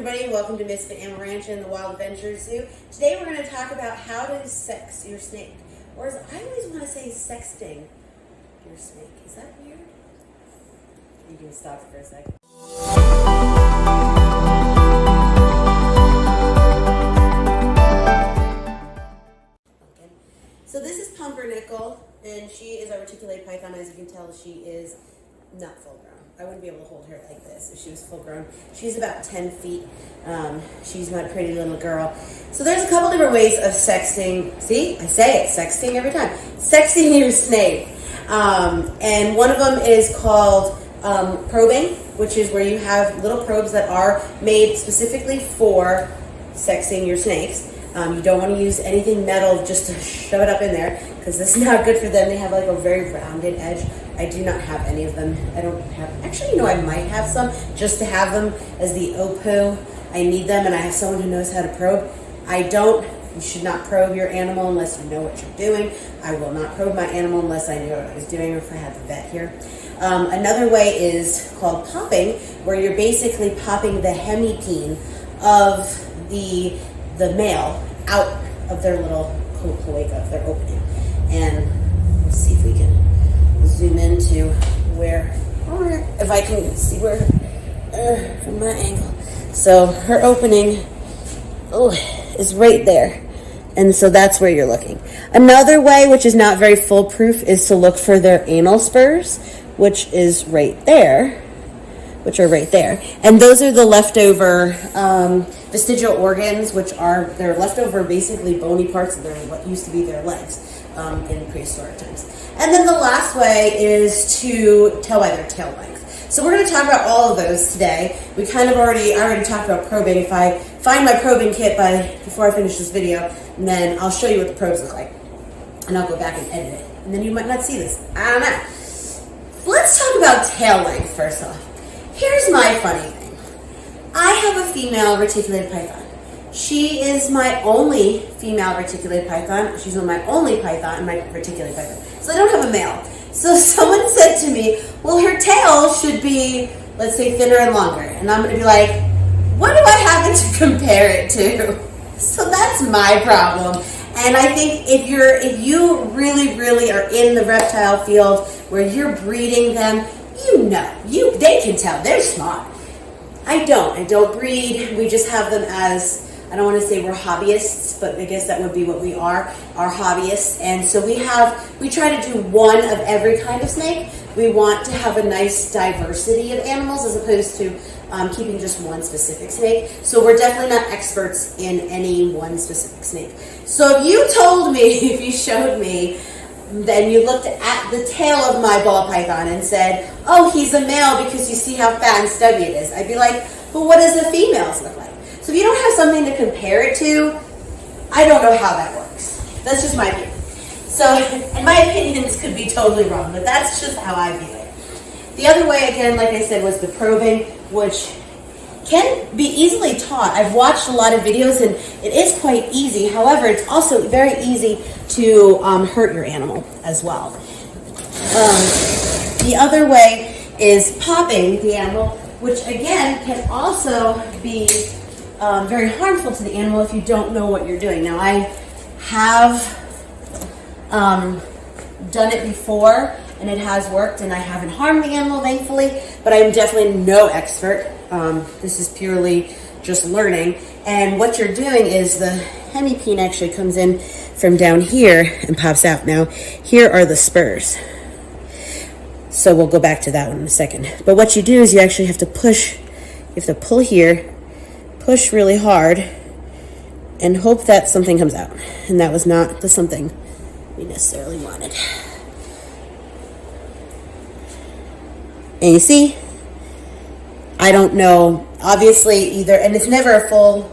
everybody, welcome to Misfit Animal Ranch and the Wild Adventures Zoo. Today we're going to talk about how to sex your snake. Or as I always want to say, sexting your snake. Is that weird? You can stop for a second. Okay. So this is Pumpernickel, and she is a reticulated python. As you can tell, she is not full grown. I wouldn't be able to hold her like this if she was full grown. She's about 10 feet. She's my pretty little girl. So there's a couple different ways of sexting. See, I say it, sexting every time. Sexting your snake. And one of them is called probing, which is where you have little probes that are made specifically for sexting your snakes. You don't want to use anything metal just to shove it up in there because it's not good for them. They have like a very rounded edge. I do not have any of them. I don't have, actually, I might have some just to have them as the OPO. I need them and I have someone who knows how to probe. I don't. You should not probe your animal unless you know what you're doing. I will not probe my animal unless I knew what I was doing or if I had the vet here. Another way is called popping, where you're basically popping the hemipene of the male out of their little cloaca, of their opening. And let's see if we can zoom into where, or if I can see where, from my angle. So her opening, is right there. And so that's where you're looking. Another way, which is not very foolproof, is to look for their anal spurs, which is right there. Which are right there. And those are the leftover vestigial organs, which are their leftover basically bony parts of what used to be their legs in prehistoric times. And then the last way is to tell by their tail length. So we're going to talk about all of those today. I already talked about probing. If I find my probing kit before I finish this video, and then I'll show you what the probes look like. And I'll go back and edit it. And then you might not see this. I don't know. Let's talk about tail length first off. Here's my funny thing. I have a female reticulated python. She is my only female reticulated python. She's my only python in my reticulated python. So I don't have a male. So someone said to me, well, her tail should be, let's say, thinner and longer. And I'm going to be like, what do I have to compare it to? So that's my problem. And I think if you really, really are in the reptile field where you're breeding them, they can tell. They're smart. I don't breed. We just have them as, I don't want to say we're hobbyists, but I guess that would be what we are hobbyists. And so we try to do one of every kind of snake. We want to have a nice diversity of animals as opposed to keeping just one specific snake. So we're definitely not experts in any one specific snake. So if you told me, if you showed me, then you looked at the tail of my ball python and said, oh, he's a male because you see how fat and stubby it is. I'd be like, well, what does the females look like? So if you don't have something to compare it to, I don't know how that works. That's just my opinion. So, and my opinions could be totally wrong, but that's just how I view it. The other way, again, like I said, was the probing, which can be easily taught. I've watched a lot of videos and it is quite easy. However, it's also very easy to hurt your animal as well. The other way is popping the animal, which again can also be very harmful to the animal if you don't know what you're doing. Now, I have done it before and it has worked and I haven't harmed the animal, thankfully, but I'm definitely no expert. This is purely just learning. And what you're doing is the hemipene actually comes in from down here and pops out. Now, here are the spurs. So we'll go back to that one in a second. But what you do is you actually have to push, you have to pull here, push really hard, and hope that something comes out. And that was not the something we necessarily wanted. And you see, I don't know, obviously either, and it's never a full,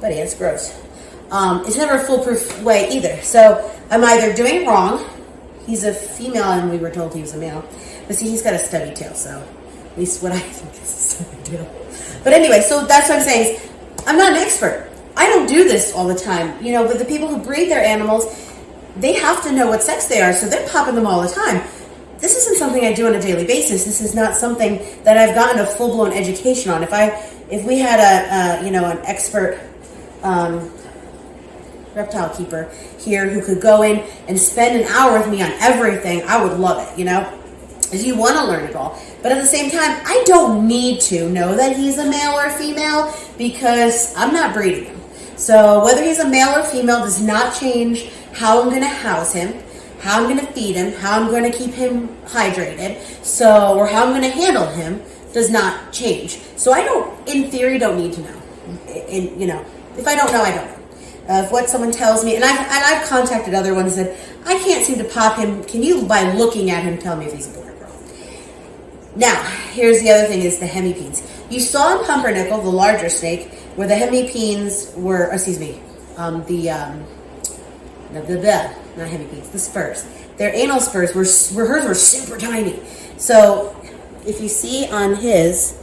buddy, it's gross. It's never a foolproof way either. So I'm either doing it wrong, he's a female and we were told he was a male, but see, he's got a stubby tail, so at least what I think is a stubby tail. But anyway, so that's what I'm saying is, I'm not an expert. I don't do this all the time. You know, with the people who breed their animals, they have to know what sex they are, so they're popping them all the time. this isn't something I do on a daily basis. This is not something that I've gotten a full-blown education on. If we had an expert reptile keeper here who could go in and spend an hour with me on everything, I would love it, because you want to learn it all. But at the same time, I don't need to know that he's a male or a female because I'm not breeding him. So whether he's a male or female does not change how I'm going to house him, how I'm going to feed him, how I'm going to keep him hydrated, or how I'm going to handle him does not change. So I don't, in theory, don't need to know. If I don't know, I don't know. If what someone tells me, and I've contacted other ones that I can't seem to pop him. Can you, by looking at him, tell me if he's a boy or girl? Now, here's the other thing: is the hemipenes. You saw in pumpernickel, the larger snake, where the hemipenes were. Not hemipenes, the spurs. Their anal spurs hers were super tiny. So if you see on his,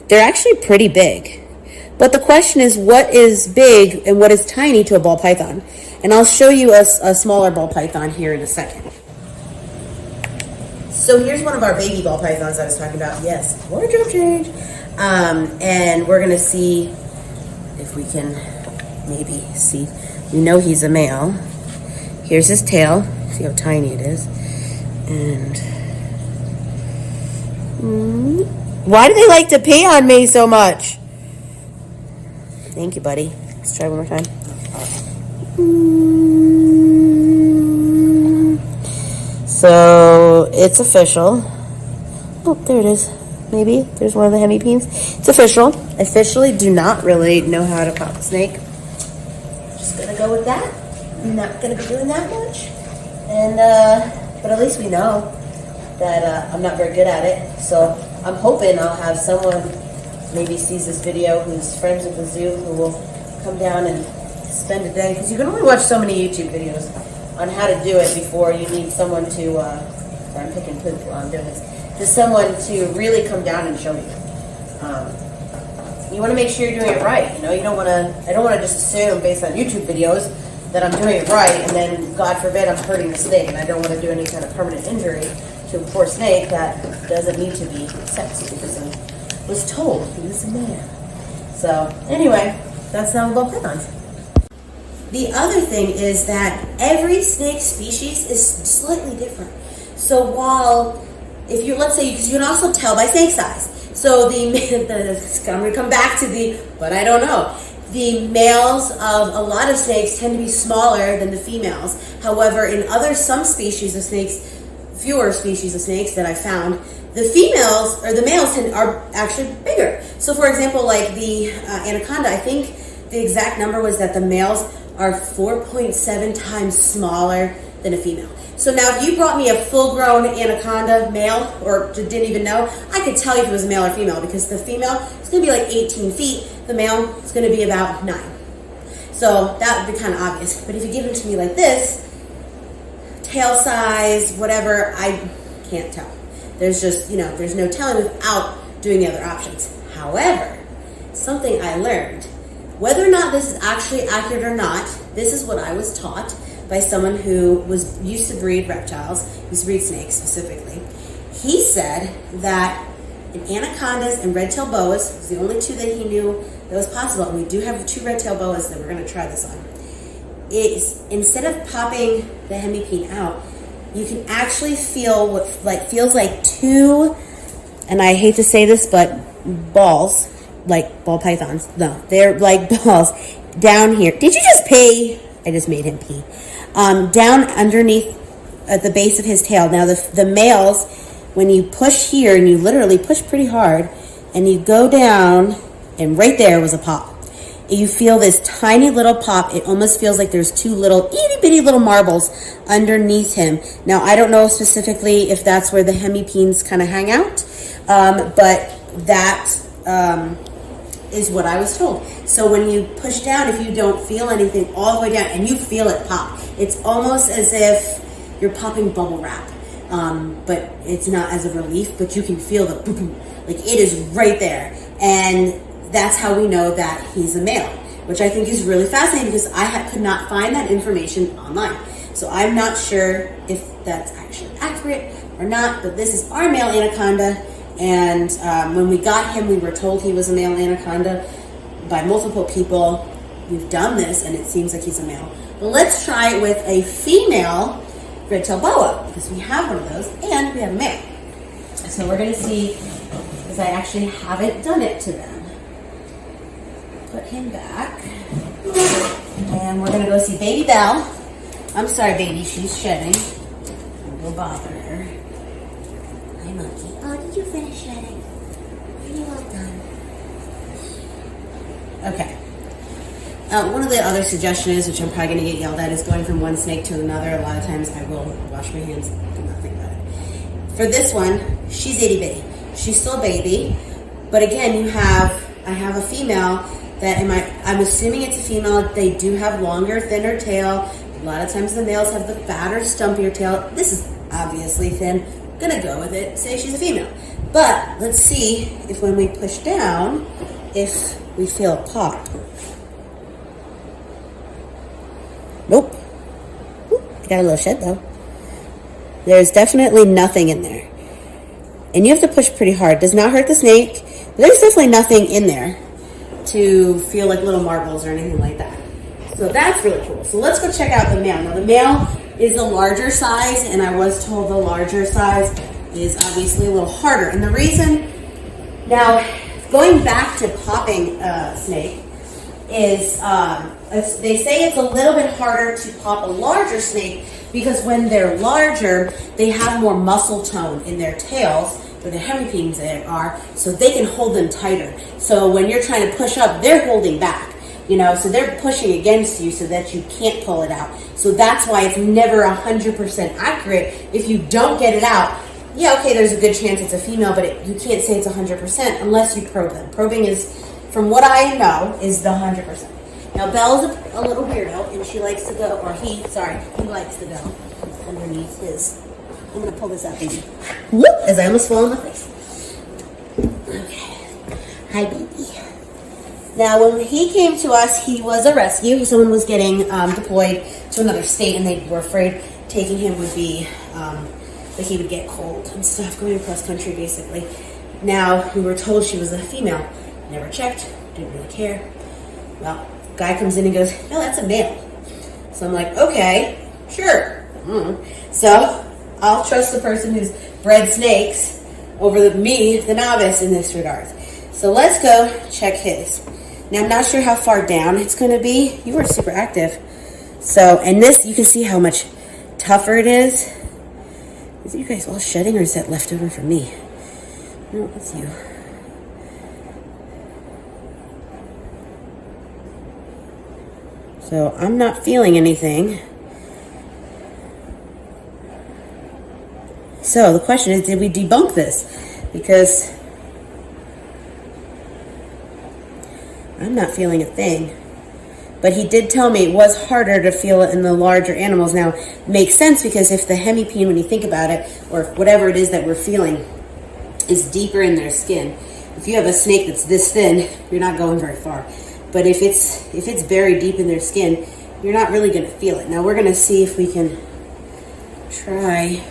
they're actually pretty big. But the question is, what is big and what is tiny to a ball python? And I'll show you a smaller ball python here in a second. So here's one of our baby ball pythons I was talking about. Yes, wardrobe change. And we're going to see if we can maybe see. We know he's a male. Here's his tail. See how tiny it is. And why do they like to pee on me so much? Thank you, buddy. Let's try one more time. So it's official. Oh, there it is. Maybe there's one of the hemipenes. It's official. I officially do not really know how to pop a snake. Just gonna go with that. I'm not gonna be doing that much. And but at least we know that I'm not very good at it. So I'm hoping I'll have someone maybe sees this video who's friends with the zoo who will come down and spend a day, because you can only watch so many YouTube videos on how to do it before you need someone to sorry, I'm picking poop while I'm doing this, just someone to really come down and show you. You want to make sure you're doing it right. I don't want to just assume based on YouTube videos that I'm doing it right, and then God forbid I'm hurting the snake, and I don't want to do any kind of permanent injury to a poor snake that doesn't need to be sexy because I was told he was a man. So anyway, that's now about pythons. The other thing is that every snake species is slightly different. So while, let's say, because you can also tell by snake size. So I'm going to come back to but I don't know. The males of a lot of snakes tend to be smaller than the females. However, in some species of snakes, fewer species of snakes that I found, the females or the males are actually bigger. So for example, like the anaconda, I think the exact number was that the males are 4.7 times smaller than a female. So now if you brought me a full-grown anaconda male, or didn't even know, I could tell you if it was male or female, because the female is going to be like 18 feet, the male is going to be about 9. So that would be kind of obvious. But if you give it to me like this, tail size, whatever, I can't tell. There's just, there's no telling without doing the other options. However, something I learned, whether or not this is actually accurate or not, this is what I was taught by someone who used to breed reptiles, used to breed snakes specifically. He said that in anacondas and red-tailed boas, was the only two that he knew that was possible, and we do have 2 red-tailed boas that we're going to try this on, is instead of popping the hemipene out, you can actually feel what feels like 2, and I hate to say this, but balls, like ball pythons. No, they're like balls down here. Did you just pee? I just made him pee. Down underneath at the base of his tail. Now the males, when you push here, and you literally push pretty hard, and you go down, and right there was a pop. You feel this tiny little pop. It almost feels like there's 2 little itty bitty little marbles underneath him. Now I don't know specifically if that's where the hemipenes kind of hang out, but that is what I was told. So when you push down, if you don't feel anything all the way down, and you feel it pop, it's almost as if you're popping bubble wrap, but it's not as a relief, but you can feel the boom, boom, like it is right there. And that's how we know that he's a male, which I think is really fascinating, because I could not find that information online. So I'm not sure if that's actually accurate, or not, but this is our male anaconda. And when we got him, we were told he was a male anaconda by multiple people. We've done this, and it seems like he's a male. But let's try it with a female red-tailed boa, because we have one of those, and we have a male. So we're going to see, because I actually haven't done it to them. Put him back. And we're going to go see Baby Belle. I'm sorry, baby, she's shedding. We'll bother her. Hi, monkey. Oh, did you finish shedding? Really well done. Okay. One of the other suggestions, which I'm probably going to get yelled at, is going from one snake to another. A lot of times I will wash my hands, do nothing about it. For this one, she's itty bitty. She's still a baby. But again, I have a female that I'm assuming it's a female. They do have longer, thinner tail. A lot of times the males have the fatter, stumpier tail. This is obviously thin. I'm gonna go with it, say she's a female. But let's see if when we push down, if we feel a pop. Nope. I got a little shed though. There's definitely nothing in there. And you have to push pretty hard. Does not hurt the snake. There's definitely nothing in there to feel like little marbles or anything like that. So that's really cool. So let's go check out the male. Now the male is the larger size, and I was told the larger size is obviously a little harder. And the reason, now going back to popping snake, is they say it's a little bit harder to pop a larger snake because when they're larger, they have more muscle tone in their tails, where the hemipenes are, so they can hold them tighter. So when you're trying to push up, they're holding back, so they're pushing against you so that you can't pull it out. So that's why it's never 100% accurate. If you don't get it out, yeah, okay, there's a good chance it's a female, but you can't say it's 100% unless you probe them. Probing is, from what I know, is the 100%. Now, Belle's a little weirdo, and she likes to go, he likes to go underneath his. I'm going to pull this out, baby. Whoop, as I almost fall in the face. Okay. Hi, baby. Now, when he came to us, he was a rescue. Someone was getting deployed to another state, and they were afraid taking him would be, that he would get cold and stuff, going across country, basically. Now, we were told she was a female. Never checked, didn't really care. Well, guy comes in and goes, no, that's a male. So I'm like, okay, sure. So I'll trust the person who's bred snakes over me, the novice, in this regard. So let's go check his. Now, I'm not sure how far down it's going to be. You are super active. So, and this, you can see how much tougher it is. Is it you guys all shedding, or is that left over for me? No, it's you. So I'm not feeling anything. So the question is, did we debunk this? Because I'm not feeling a thing. But he did tell me it was harder to feel it in the larger animals. Now, it makes sense because if the hemipene, when you think about it, or whatever it is that we're feeling, is deeper in their skin. If you have a snake that's this thin, you're not going very far. But if it's buried deep in their skin, you're not really going to feel it. Now we're going to see if we can try.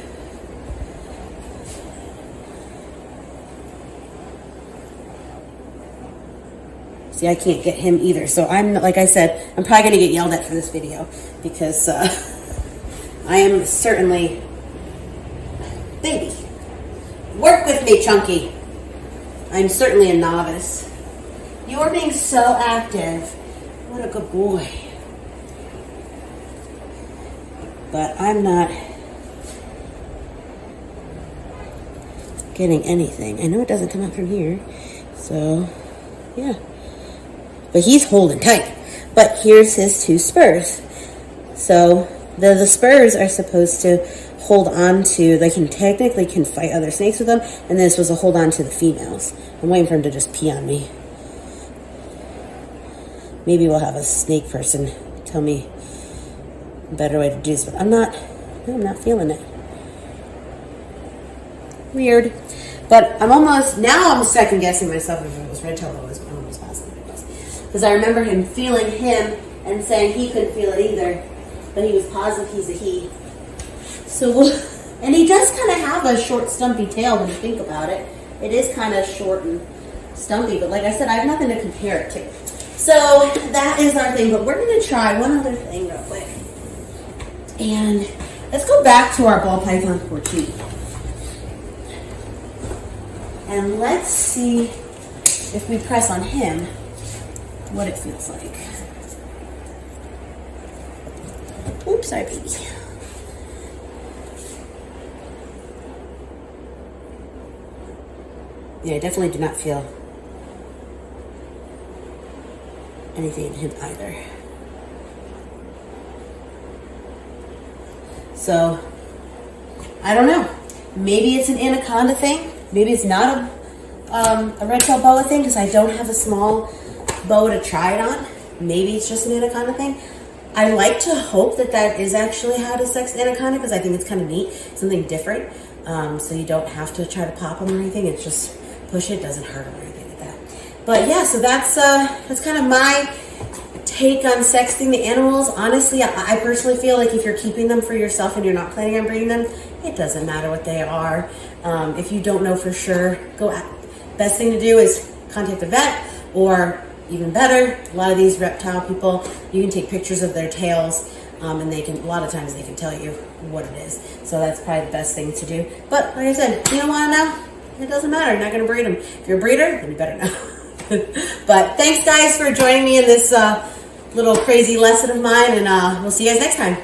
See, I can't get him either. So like I said, I'm probably going to get yelled at for this video because I am certainly, baby, work with me, Chunky. I'm certainly a novice. You're being so active. What a good boy. But I'm not getting anything. I know it doesn't come out from here. So, yeah. But he's holding tight. But here's his two spurs. So, the spurs are supposed to hold on to, they can technically fight other snakes with them. And this was a hold on to the females. I'm waiting for him to just pee on me. Maybe we'll have a snake person tell me a better way to do this, but I'm not feeling it. Weird. But I'm second guessing myself if it was red tail or was almost positive it was. Because I remember him feeling him and saying he couldn't feel it either, but he was positive he's a he. So And he does kind of have a short, stumpy tail when you think about it. It is kind of short and stumpy, but like I said, I have nothing to compare it to. So that is our thing, but we're going to try one other thing real quick. And let's go back to our ball python portute. And let's see if we press on him what it feels like. Oops, sorry, baby. Yeah, I definitely do not feel anything in him either. So, I don't know. Maybe it's an anaconda thing. Maybe it's not a red-tailed boa thing because I don't have a small boa to try it on. Maybe it's just an anaconda thing. I like to hope that that is actually how to sex anaconda because I think it's kind of neat, something different. So you don't have to try to pop them or anything. It's just push it, doesn't hurt them or anything like that. But yeah, so that's kind of my take on sexting the animals. Honestly, I personally feel like if you're keeping them for yourself and you're not planning on breeding them, it doesn't matter what they are. If you don't know for sure, best thing to do is contact a vet, or even better, a lot of these reptile people, you can take pictures of their tails, and they can, a lot of times they can tell you what it is. So that's probably the best thing to do. But like I said, you don't want to know, it doesn't matter. You're not going to breed them. If you're a breeder, then you better know. But thanks guys for joining me in this little crazy lesson of mine, and we'll see you guys next time.